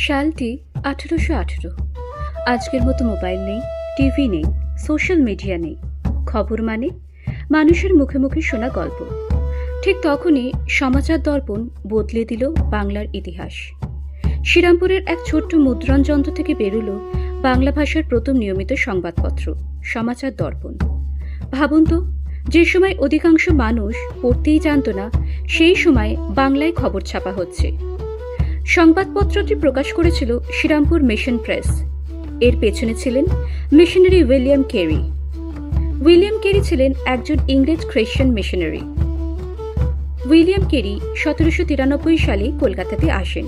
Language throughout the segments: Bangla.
সালটি 1818। আজকের মতো মোবাইল নেই, টিভি নেই, সোশ্যাল মিডিয়া নেই। খবর মানে মানুষের মুখে মুখে শোনা গল্প। ঠিক তখনই সমাচার দর্পণ বদলে দিল বাংলার ইতিহাস। শ্রীরামপুরের এক ছোট্ট মুদ্রণ যন্ত্র থেকে বেরোলো বাংলা ভাষার প্রথম নিয়মিত সংবাদপত্র সমাচার দর্পণ। ভাবুন তো, যে সময় অধিকাংশ মানুষ পড়তেই জানত না, সেই সময় বাংলায় খবর ছাপা হচ্ছে। সংবাদপত্রটি প্রকাশ করেছিল শ্রীরামপুর মিশন প্রেস। এর পেছনে ছিলেন missionary William Carey. William Carey ছিলেন একজন ইংরেজ খ্রিস্টান মিশনারি। উইলিয়াম কেরি 1793 সালে কলকাতাতে আসেন।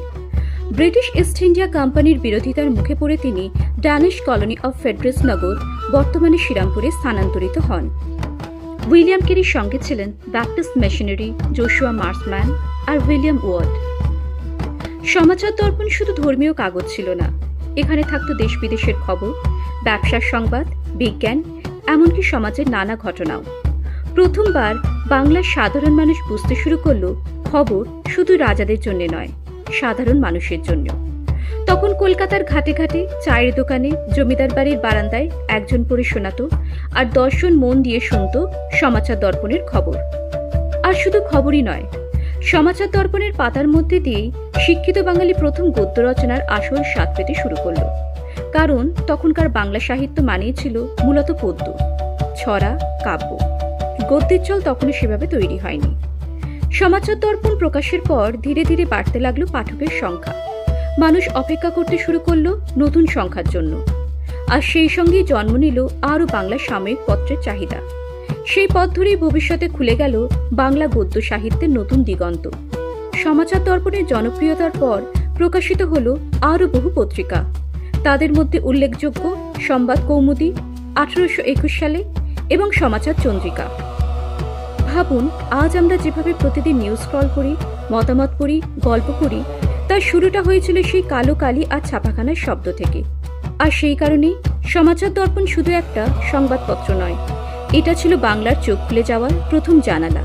ব্রিটিশ ইস্ট ইন্ডিয়া কোম্পানির বিরোধিতার মুখে পড়ে তিনি ড্যানিশ কলোনি অফ ফেডারেস নগর, বর্তমানে শ্রীরামপুরে স্থানান্তরিত হন। উইলিয়াম কেরির সঙ্গে ছিলেন ব্যাপটিস্ট মিশনারি জোশুয়া মার্সম্যান আর উইলিয়াম ওয়ার্ড। সমাচার দর্পণ শুধু ধর্মীয় কাগজ ছিল না, এখানে থাকত দেশ বিদেশের খবর, ব্যবসার সংবাদ, বিজ্ঞান, এমনকি সমাজের নানা ঘটনাও। প্রথমবার বাংলার সাধারণ মানুষ বুঝতে শুরু করল খবর শুধু রাজাদের জন্য নয়, সাধারণ মানুষের জন্য। তখন কলকাতার ঘাটে ঘাটে, চায়ের দোকানে, জমিদার বাড়ির বারান্দায় একজন পড়ে শোনাত, আর 10 জন মন দিয়ে শুনত সমাচার দর্পণের খবর। আর শুধু খবরই নয়, সমাচার দর্পণের পাতার মধ্যে দিয়েই শিক্ষিত বাঙালি প্রথম গদ্য রচনার আসল স্বাদ পেতে শুরু করল। কারণ তখনকার বাংলা সাহিত্য মানেই ছিল মূলত পদ্য, ছড়া, কাব্য। গদ্যের চল তখনও সেভাবে তৈরি হয়নি। সমাচার দর্পণ প্রকাশের পর ধীরে ধীরে বাড়তে লাগলো পাঠকের সংখ্যা। মানুষ অপেক্ষা করতে শুরু করলো নতুন সংখ্যার জন্য। আর সেই সঙ্গেই জন্ম নিল আরও বাংলা সাময়িক পত্রের চাহিদা। সেই পথ ধরেই ভবিষ্যতে খুলে গেল বাংলা গদ্য সাহিত্যের নতুন দিগন্ত। সমাচার দর্পণের জনপ্রিয়তার পর প্রকাশিত হলো আরও বহু পত্রিকা। তাদের মধ্যে উল্লেখযোগ্য সংবাদ কৌমুদী 1821 সালে এবং সমাচার চন্দ্রিকা। ভাবুন, আজ আমরা যেভাবে প্রতিদিন নিউজ স্ক্রল করি, মতামত পড়ি, গল্প করি, তার শুরুটা হয়েছিল সেই কালো কালি আর ছাপাখানার শব্দ থেকে। আর সেই কারণেই সমাচার দর্পণ শুধু একটা সংবাদপত্র নয়, এটা ছিল বাংলার চোখ খুলে যাওয়ার প্রথম জানালা।